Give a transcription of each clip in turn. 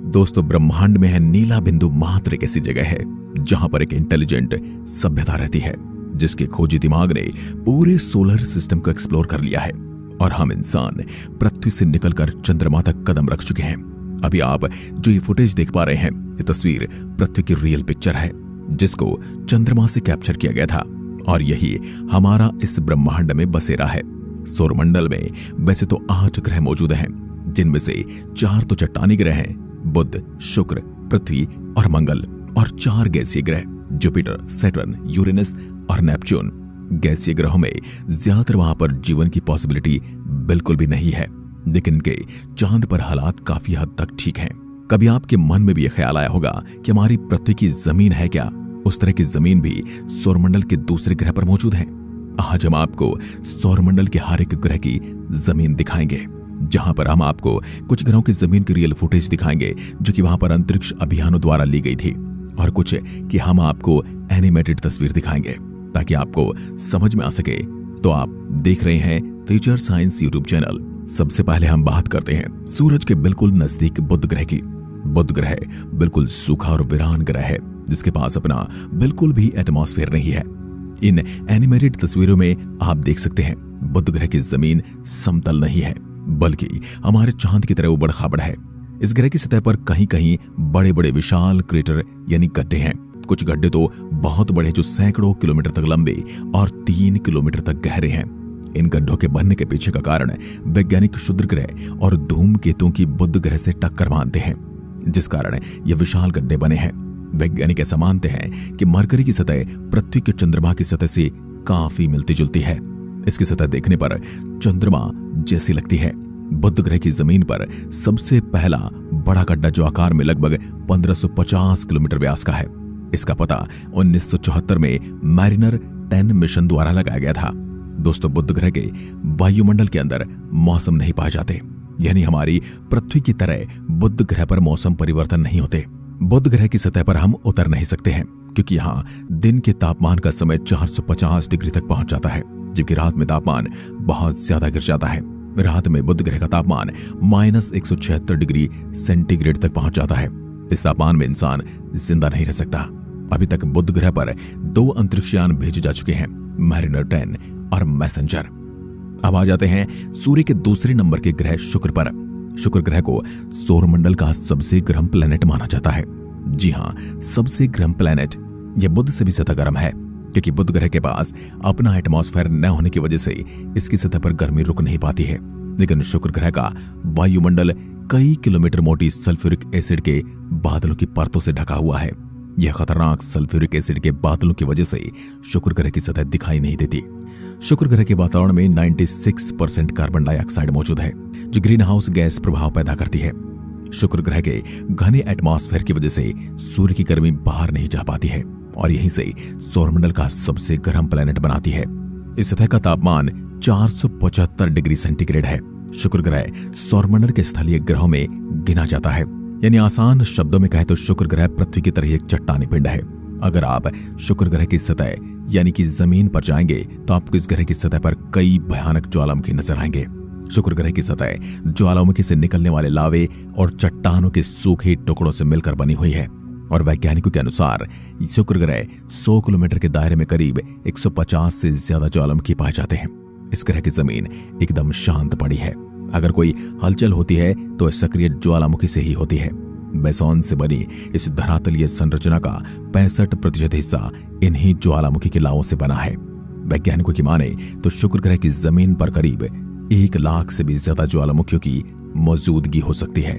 दोस्तों, ब्रह्मांड में है नीला बिंदु मात्र एक ऐसी जगह है जहां पर एक इंटेलिजेंट सभ्यता रहती है, जिसके खोजी दिमाग ने पूरे सोलर सिस्टम को एक्सप्लोर कर लिया है और हम इंसान पृथ्वी से निकलकर चंद्रमा तक कदम रख चुके हैं। अभी आप जो ये फुटेज देख पा रहे हैं, ये तस्वीर पृथ्वी की रियल पिक्चर है जिसको चंद्रमा से कैप्चर किया गया था और यही हमारा इस ब्रह्मांड में बसेरा है। सौरमंडल में वैसे तो 8 ग्रह मौजूद हैं, जिनमें से 4 तो चट्टानी ग्रह हैं, बुध, शुक्र, पृथ्वी और मंगल, और 4 गैसीय ग्रह जुपिटर, सैटर्न, यूरेनस और नेपच्यून। गैसीय ग्रहों में ज्यादातर वहां पर जीवन की पॉसिबिलिटी बिल्कुल भी नहीं है, लेकिन इनके चांद पर हालात काफी हद तक ठीक हैं। कभी आपके मन में भी यह ख्याल आया होगा कि हमारी पृथ्वी की जमीन है क्या? उस तरह की जमीन भी सौरमंडल के दूसरे ग्रह पर मौजूद है। आज हम आपको सौरमंडल के हर एक ग्रह की जमीन दिखाएंगे, जहां पर हम आपको कुछ ग्रहों की जमीन की रियल फुटेज दिखाएंगे जो कि वहां पर अंतरिक्ष अभियानों द्वारा ली गई थी, और कुछ कि हम आपको एनिमेटेड तस्वीर दिखाएंगे ताकि आपको समझ में आ सके। तो आप देख रहे हैं फ्यूचर साइंस यूट्यूब चैनल। सबसे पहले हम बात करते हैं सूरज के बिल्कुल नजदीक बुध ग्रह की। बुध ग्रह बिल्कुल सूखा और वीरान ग्रह है, जिसके पास अपना बिल्कुल भी एटमॉस्फेयर नहीं है। इन एनिमेटेड तस्वीरों में आप देख सकते हैं बुध ग्रह की जमीन समतल नहीं है, बल्कि हमारे चांद की तरह उबड़ खाबड़ है। इस ग्रह की सतह पर कहीं कहीं बड़े बड़े विशाल क्रेटर यानी गड्ढे हैं। कुछ गड्ढे तो बहुत बड़े जो सैकड़ों किलोमीटर तक लंबे और 3 किलोमीटर तक गहरे हैं। इन गड्ढों के बनने के पीछे का कारण वैज्ञानिक क्षुद्र ग्रह और धूमकेतुओं की बुध ग्रह से टक्कर मानते हैं, जिस कारण ये विशाल गड्ढे बने हैं। वैज्ञानिक ऐसा मानते हैं कि मरकरी की सतह पृथ्वी के चंद्रमा की सतह से काफी मिलती जुलती है। इसकी सतह देखने पर चंद्रमा जैसी लगती है। बुध ग्रह की जमीन पर सबसे पहला बड़ा गड्ढा जो आकार में लगभग 1550 किलोमीटर व्यास का है, इसका पता 1974 में मैरिनर 10 मिशन द्वारा लगाया गया था। दोस्तों, बुध ग्रह के वायुमंडल के अंदर मौसम नहीं पाए जाते, यानी हमारी पृथ्वी की तरह बुध ग्रह पर मौसम परिवर्तन नहीं होते। बुध ग्रह की सतह पर हम उतर नहीं सकते हैं, क्योंकि यहाँ दिन के तापमान का समय 450 डिग्री तक पहुंच जाता है, जबकि रात में तापमान बहुत ज्यादा गिर जाता है। रात में बुध ग्रह का तापमान -176 डिग्री सेंटीग्रेड तक पहुंच जाता है। इस तापमान में इंसान जिंदा नहीं रह सकता। अभी तक बुध ग्रह पर 2 अंतरिक्षयान भेजे जा चुके हैं, मैरिनर 10 और मैसेंजर। अब आ जाते हैं सूर्य के दूसरे नंबर के ग्रह शुक्र पर। शुक्र ग्रह को सौरमंडल का सबसे गर्म प्लेनेट माना जाता है। जी हाँ, सबसे गर्म प्लेनेट। यह बुध से भी ज्यादा गर्म है, क्योंकि बुध ग्रह के पास अपना एटमॉस्फेयर न होने की वजह से इसकी सतह पर गर्मी रुक नहीं पाती है। लेकिन शुक्र ग्रह का वायुमंडल कई किलोमीटर मोटी सल्फ्यूरिक एसिड के बादलों की परतों से ढका हुआ है। यह खतरनाक सल्फ्यूरिक एसिड के बादलों की वजह से शुक्र ग्रह की सतह दिखाई नहीं देती। शुक्र ग्रह के वातावरण में 96% कार्बन डाइऑक्साइड मौजूद है, जो ग्रीन हाउस गैस प्रभाव पैदा करती है। शुक्र ग्रह के घने एटमॉस्फेयर की वजह से सूर्य की गर्मी बाहर नहीं जा पाती है और यहीं से सौरमंडल का सबसे गर्म प्लेनेट बनाती है। इस सतह का तापमान 475 डिग्री सेंटीग्रेड है। शुक्र ग्रह सौरमंडल के स्थलीय ग्रहों में गिना जाता है, यानी आसान शब्दों में कहें तो शुक्र ग्रह पृथ्वी की तरह एक चट्टानी पिंड है। अगर आप शुक्र ग्रह की सतह यानी कि जमीन पर जाएंगे तो आपको इस ग्रह की सतह पर कई भयानक ज्वालामुखी नजर आएंगे। शुक्र ग्रह की सतह ज्वालामुखी से निकलने वाले लावे और चट्टानों के सूखे टुकड़ों से मिलकर बनी हुई है, और वैज्ञानिकों के अनुसार शुक्र ग्रह 100 किलोमीटर के दायरे में करीब 150 से ज्यादा ज्वालामुखी पाए जाते हैं। इस ग्रह की जमीन एकदम शांत पड़ी है। अगर कोई हलचल होती है तो सक्रिय ज्वालामुखी से ही होती है। बेसोन से बनी इस धरातलीय संरचना का 65% हिस्सा इन्हीं ज्वालामुखी के लावों से बना है। वैज्ञानिकों की माने तो शुक्र ग्रह की जमीन पर करीब 1 लाख से भी ज्यादा ज्वालामुखियों की मौजूदगी हो सकती है।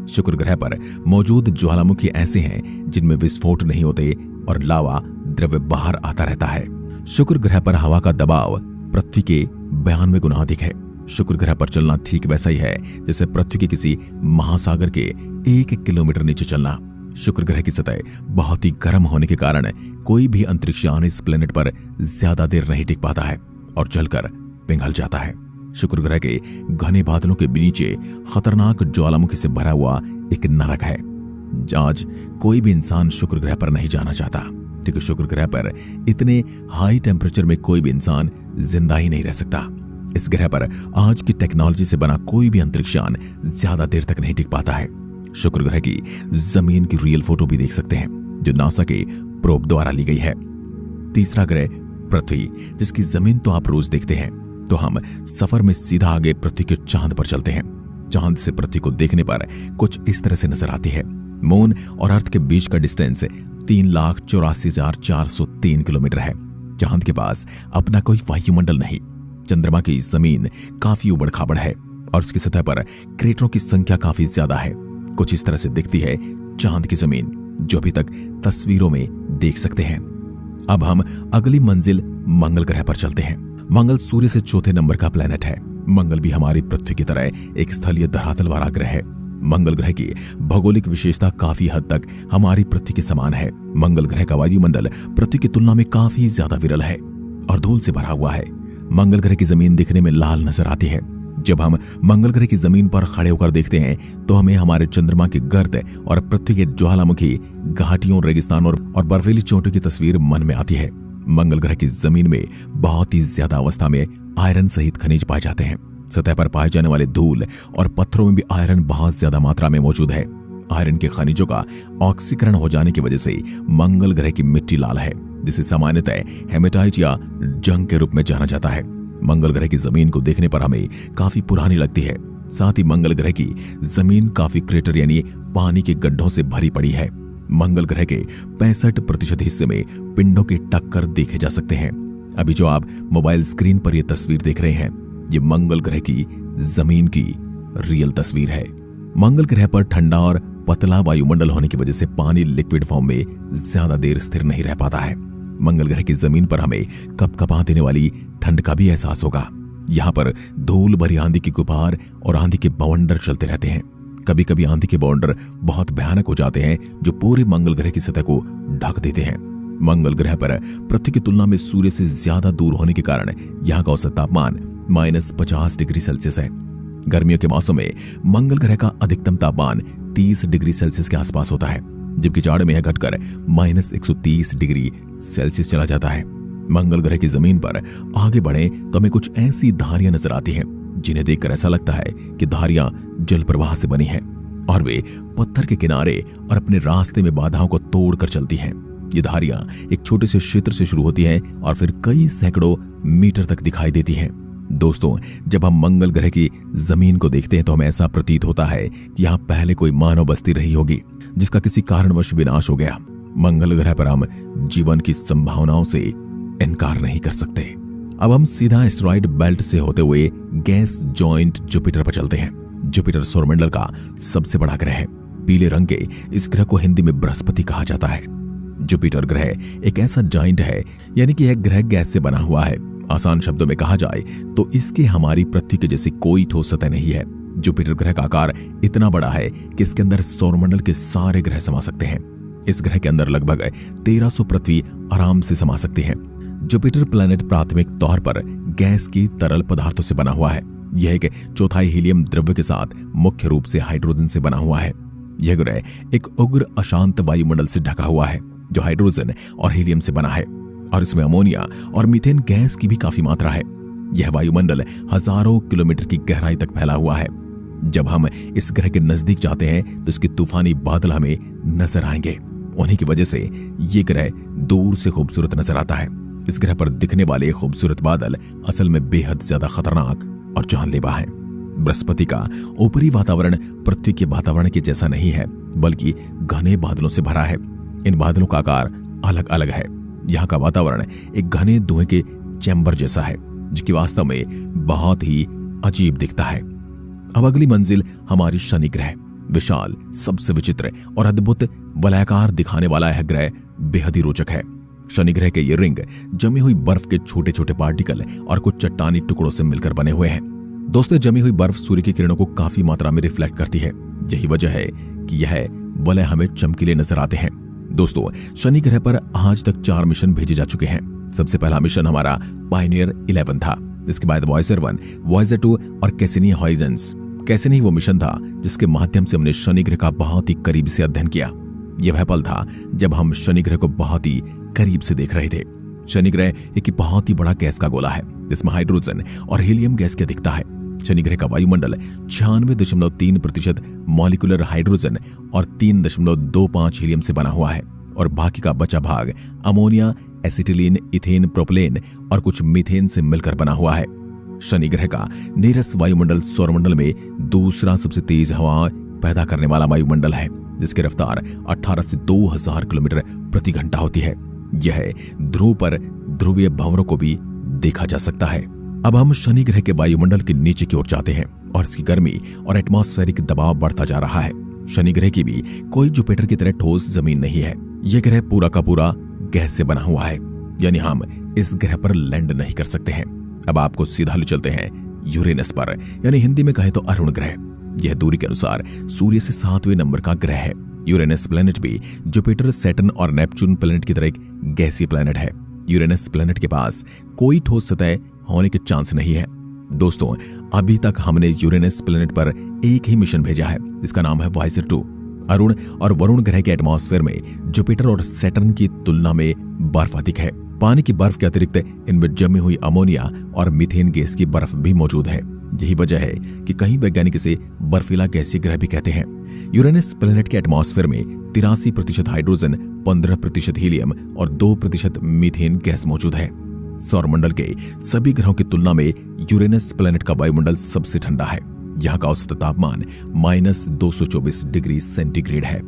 शुक्र ग्रह पर मौजूद ज्वालामुखी ऐसे हैं जिनमें विस्फोट नहीं होते और लावा द्रव्य बाहर आता रहता है। शुक्र ग्रह पर हवा का दबाव पृथ्वी के 92 गुना अधिक है। शुक्र ग्रह पर चलना ठीक वैसा ही है जैसे पृथ्वी के किसी महासागर के 1 किलोमीटर नीचे चलना। शुक्र ग्रह की सतह बहुत ही गर्म होने के कारण कोई भी अंतरिक्षयान इस प्लेनेट पर ज्यादा देर नहीं टिक पाता है और जलकर पिघल जाता है। शुक्र ग्रह के घने बादलों के नीचे खतरनाक ज्वालामुखी से भरा हुआ एक नरक है। आज कोई भी इंसान शुक्र ग्रह पर नहीं जाना चाहता, क्योंकि शुक्र ग्रह पर इतने हाई टेम्परेचर में कोई भी इंसान जिंदा ही नहीं रह सकता। इस ग्रह पर आज की टेक्नोलॉजी से बना कोई भी अंतरिक्षयान ज्यादा देर तक नहीं टिक पाता है। शुक्र ग्रह की जमीन की रियल फोटो भी देख सकते हैं जो नासा के प्रोब द्वारा ली गई है। तीसरा ग्रह पृथ्वी, जिसकी जमीन तो आप रोज देखते हैं, तो हम सफर में सीधा आगे पृथ्वी के चांद पर चलते हैं। चांद से पृथ्वी को देखने पर कुछ इस तरह से नजर आती है। मून और अर्थ के बीच का डिस्टेंस 3,84,403 किलोमीटर है। चांद के पास अपना कोई वायुमंडल नहीं। चंद्रमा की जमीन काफी उबड़ खाबड़ है और उसकी सतह पर क्रेटरों की संख्या काफी ज्यादा है। कुछ इस तरह से दिखती है चांद की जमीन, जो अभी तक तस्वीरों में देख सकते हैं। अब हम अगली मंजिल मंगल ग्रह पर चलते हैं। मंगल सूर्य से चौथे नंबर का प्लेनेट है। मंगल भी हमारी पृथ्वी की तरह एक स्थलीय धरातल वाला ग्रह है। मंगल ग्रह की भौगोलिक विशेषता काफी हद तक हमारी पृथ्वी के समान है। मंगल ग्रह का वायुमंडल पृथ्वी की तुलना में काफी ज्यादा विरल है और धूल से भरा हुआ है। मंगल ग्रह की जमीन दिखने में लाल नजर आती है। जब हम मंगल ग्रह की जमीन पर खड़े होकर देखते हैं तो हमें हमारे चंद्रमा के गर्त और पृथ्वी के ज्वालामुखी घाटियों, रेगिस्तान और बर्फीली चोटियों की तस्वीर मन में आती है। मंगल ग्रह की जमीन में बहुत ही ज्यादा अवस्था में आयरन सहित खनिज पाए जाते हैं। सतह पर पाए जाने वाले धूल और पत्थरों में भी आयरन बहुत ज्यादा मात्रा में मौजूद है। आयरन के खनिजों का ऑक्सीकरण हो जाने की वजह से मंगल ग्रह की मिट्टी लाल है, जिसे सामान्यतः हेमेटाइट या जंग के रूप में जाना जाता है। मंगल ग्रह की जमीन को देखने पर हमें काफी पुरानी लगती है। साथ ही मंगल ग्रह की जमीन काफी क्रेटर यानी पानी के गड्ढों से भरी पड़ी है। मंगल ग्रह के 65% हिस्से में पिंडों के टक्कर देखे जा सकते हैं। अभी जो आप मोबाइल स्क्रीन पर यह तस्वीर देख रहे हैं, ये मंगल ग्रह की जमीन की रियल तस्वीर है। मंगल ग्रह पर ठंडा और पतला वायुमंडल होने की वजह से पानी लिक्विड फॉर्म में ज्यादा देर स्थिर नहीं रह पाता है। मंगल ग्रह की जमीन पर हमें कपकपा देने वाली ठंड का भी एहसास होगा। यहाँ पर धूल भरी आंधी की गुबार और आंधी के बवंडर चलते रहते हैं। कभी कभी आंधी के बवंडर बहुत भयानक हो जाते हैं, जो पूरे मंगल ग्रह की सतह को ढक देते हैं। मंगल ग्रह पर पृथ्वी की तुलना में सूर्य से ज्यादा दूर होने के कारण यहाँ का औसत तापमान -50 डिग्री सेल्सियस है। गर्मियों के मौसम में मंगल ग्रह का अधिकतम तापमान 30 डिग्री सेल्सियस के आसपास होता है, जबकि जाड़े में यह घटकर -130 डिग्री सेल्सियस चला जाता है। मंगल ग्रह की जमीन पर आगे बढ़े तो हमें कुछ ऐसी धारियां नजर आती हैं जिन्हें देखकर ऐसा लगता है कि धारियां जल प्रवाह से बनी हैं और वे पत्थर के किनारे और अपने रास्ते में बाधाओं को तोड़कर चलती हैं। ये धारियां एक छोटे से क्षेत्र से शुरू होती हैं और फिर कई सैकड़ों मीटर तक दिखाई देती हैं। दोस्तों, जब हम मंगल ग्रह की जमीन को देखते हैं तो हमें ऐसा प्रतीत होता है कि यहाँ पहले कोई मानव बस्ती रही होगी, जिसका किसी कारणवश विनाश हो गया। मंगल ग्रह पर हम जीवन की संभावनाओं से इनकार नहीं कर सकते। अब हम सीधा एस्टेरॉइड बेल्ट से होते हुए गैस जॉइंट जुपिटर पर चलते हैं। जुपिटर सौरमंडल का सबसे बड़ा ग्रह है। पीले रंग के इस ग्रह को हिंदी में बृहस्पति कहा जाता है। जुपिटर ग्रह एक ऐसा जॉइंट है, यानी कि यह ग्रह गैस से बना हुआ है। आसान शब्दों में कहा जाए तो इसके हमारी पृथ्वी के जैसी कोई ठोस सतह नहीं है। जुपिटर ग्रह का आकार इतना बड़ा है कि इसके अंदर सौरमंडल के सारे ग्रह समा सकते हैं। इस ग्रह के अंदर लगभग 1300 पृथ्वी आराम से समा सकती हैं। जुपिटर प्लैनेट प्राथमिक तौर पर गैस की तरल पदार्थों से बना हुआ है। यह एक चौथाई हीलियम द्रव्य के साथ मुख्य रूप से हाइड्रोजन से बना हुआ है। यह ग्रह एक उग्र अशांत वायुमंडल से ढका हुआ है जो हाइड्रोजन और हीलियम से बना है, और इसमें अमोनिया और मीथेन गैस की भी काफी मात्रा है। यह वायुमंडल हजारों किलोमीटर की गहराई तक फैला हुआ है। जब हम इस ग्रह के नजदीक जाते हैं तो इसके तूफानी बादल हमें नजर आएंगे। उन्हीं की वजह से ये ग्रह दूर से खूबसूरत नजर आता है। इस ग्रह पर दिखने वाले खूबसूरत बादल असल में बेहद ज्यादा खतरनाक और जानलेवा है। बृहस्पति का ऊपरी वातावरण पृथ्वी के वातावरण के जैसा नहीं है, बल्कि घने बादलों से भरा है। इन बादलों का आकार अलग अलग है। यहाँ का वातावरण एक घने धुएं के चैम्बर जैसा है, जो कि वास्तव में बहुत ही अजीब दिखता है। अब अगली मंजिल हमारी शनि ग्रह। विशाल, सबसे विचित्र और अद्भुत वलयाकार दिखाने वाला यह ग्रह बेहद ही रोचक है। शनि ग्रह के ये रिंग जमी हुई बर्फ के छोटे छोटे पार्टिकल और कुछ चट्टानी टुकड़ों से मिलकर बने हुए हैं। दोस्तों, जमी हुई बर्फ सूर्य की किरणों को काफी मात्रा में रिफ्लेक्ट करती है। यही वजह है कि यह वलय हमें चमकीले नजर आते हैं। दोस्तों, शनि ग्रह पर आज तक 4 मिशन भेजे जा चुके हैं। सबसे पहला मिशन हमारा पायनियर 11 था। इसके बाद वॉयेजर 1, वॉयेजर 2 और कैसिनी हॉरिजॉन्स। कैसिनी वो मिशन था जिसके माध्यम से हमने शनि ग्रह का बहुत ही करीब से अध्ययन किया। यह वह पल था जब हम शनि ग्रह को बहुत ही करीब से देख रहे थे। शनि ग्रह एक बहुत ही बड़ा गैस का गोला है जिसमें हाइड्रोजन और हीलियम गैस की अधिकता है। शनि ग्रह का वायुमंडल 96.3% मॉलिक्यूलर हाइड्रोजन और 3.25 हीलियम से बना हुआ है और बाकी का बचा भाग अमोनिया, एसिटिलीन, इथेन, प्रोपेलेन और कुछ मीथेन से मिलकर बना हुआ है। शनि ग्रह का नीरस वायुमंडल सौरमंडल में दूसरा सबसे तेज हवा पैदा करने वाला वायुमंडल है, जिसकी रफ्तार 18 से 2000 किलोमीटर प्रति घंटा होती है। यह ध्रुव पर ध्रुवीय भंवरों को भी देखा जा सकता है। अब हम शनि ग्रह के वायुमंडल के नीचे की ओर जाते हैं और इसकी गर्मी और एटमॉस्फेरिक दबाव बढ़ता जा रहा है। शनि ग्रह की भी कोई जुपिटर की तरह ठोस जमीन नहीं है। यह ग्रह पूरा का पूरा गैस से बना हुआ है, यानी हम इस ग्रह पर लैंड नहीं कर सकते हैं। अब आपको सीधा ले चलते हैं यूरेनस पर, यानी हिंदी में कहें तो अरुण ग्रह। यह दूरी के अनुसार सूर्य से 7वें नंबर का ग्रह है। यूरेनस प्लैनेट भी जुपिटर, सैटर्न और नेपच्यून प्लैनेट की तरह एक गैसीय प्लैनेट है। यूरेनस प्लैनेट के पास कोई ठोस सतह होने के चांस नहीं है। दोस्तों, अभी तक हमने यूरेनस प्लैनेट पर एक ही मिशन भेजा है, जिसका नाम है वॉयेजर 2। अरुण और वरुण ग्रह के एटमॉस्फेयर में जुपिटर और सैटर्न की तुलना में बर्फ अधिक है। पानी की बर्फ के अतिरिक्त इनमें जमी हुई अमोनिया और मीथेन गैस की बर्फ भी मौजूद है। यही वजह है कि कई वैज्ञानिक इसे बर्फीला गैसीय ग्रह भी कहते हैं। यूरेनस प्लैनेट के एटमॉस्फेयर में 83% हाइड्रोजन, 15% हीलियम और 2% मीथेन गैस मौजूद है। सौरमंडल के सभी ग्रहों की तुलना में यूरेनस प्लैनेट का वायुमंडल सबसे ठंडा है। यहाँ का औसत तापमान -224 डिग्री सेंटीग्रेड है।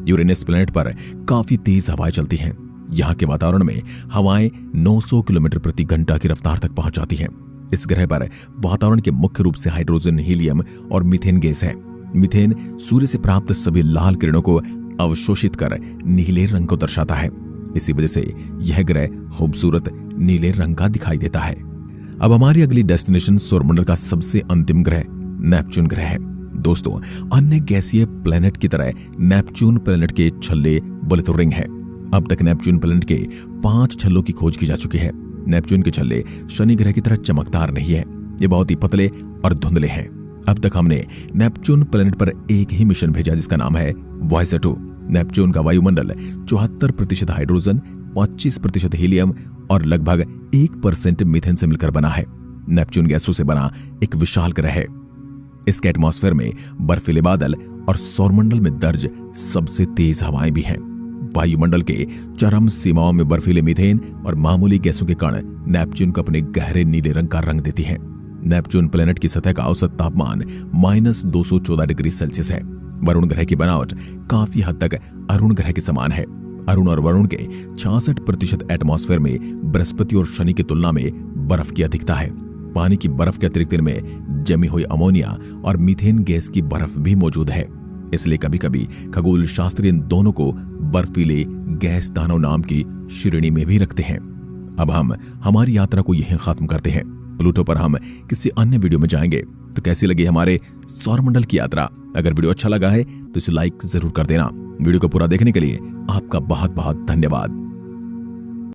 यूरेनस प्लैनेट पर काफी तेज हवाएं चलती हैं। यहाँ के वातावरण में हवाएं 900 किलोमीटर प्रति घंटा की रफ्तार तक पहुंच जाती हैं। इस ग्रह पर वातावरण के मुख्य रूप से हाइड्रोजन, हीलियम और मीथेन गैस है। मीथेन सूर्य से प्राप्त सभी लाल किरणों को अवशोषित कर नीले रंग को दर्शाता है। इसी वजह से यह ग्रह खूबसूरत नीले रंग का दिखाई देता है। अब हमारी अगली डेस्टिनेशन सौरमंडल का सबसे अंतिम ग्रह नेपच्यून ग्रह है। दोस्तों, अन्य गैसीय प्लैनेट की तरह नेपच्यून प्लैनेट के छल्ले बोले तो रिंग है। अब तक नेपच्यून प्लैनेट के 5 छल्लों की खोज की जा चुकी है। नेपच्यून के छल्ले शनि ग्रह की तरह चमकदार नहीं है, ये बहुत ही पतले और धुंधले हैं। अब तक हमने नेपच्यून प्लैनेट पर एक ही मिशन भेजा, जिसका नाम है वॉयेजर 2। नेपच्यून का वायुमंडल 74% हाइड्रोजन, 25% हीलियम और लगभग 1% मीथेन से मिलकर बना है। नेपच्यून गैसों से बना एक विशाल ग्रह है। इसके एटमॉस्फेयर में बर्फीले बादल और सौरमंडल में दर्ज सबसे तेज हवाएं भी हैं। वायुमंडल के चरम सीमाओं में बर्फीले मीथेन और मामूली गैसों के कण नेपच्यून को अपने गहरे नीले रंग का रंग देती हैं। नेपच्यून प्लैनेट की सतह का औसत तापमान -214 डिग्री सेल्सियस है। वरुण ग्रह की बनावट काफी हद तक अरुण ग्रह के समान है। अरुण और वरुण के 66% एटमॉस्फेयर में बृहस्पति और शनि की तुलना में बर्फ की अधिकता है। पानी की बर्फ के अतिरिक्त इनमें जमी हुई अमोनिया और मीथेन गैस की बर्फ भी मौजूद है। इसलिए कभी कभी खगोल शास्त्री इन दोनों को बर्फीले गैस दानव नाम की श्रेणी में भी रखते हैं। अब हम हमारी यात्रा को यहीं खत्म करते हैं। प्लूटो पर हम किसी अन्य वीडियो में जाएंगे। तो कैसी लगी हमारे सौरमंडल की यात्रा? अगर वीडियो अच्छा लगा है तो इसे लाइक जरूर कर देना। वीडियो को पूरा देखने के लिए आपका बहुत बहुत धन्यवाद।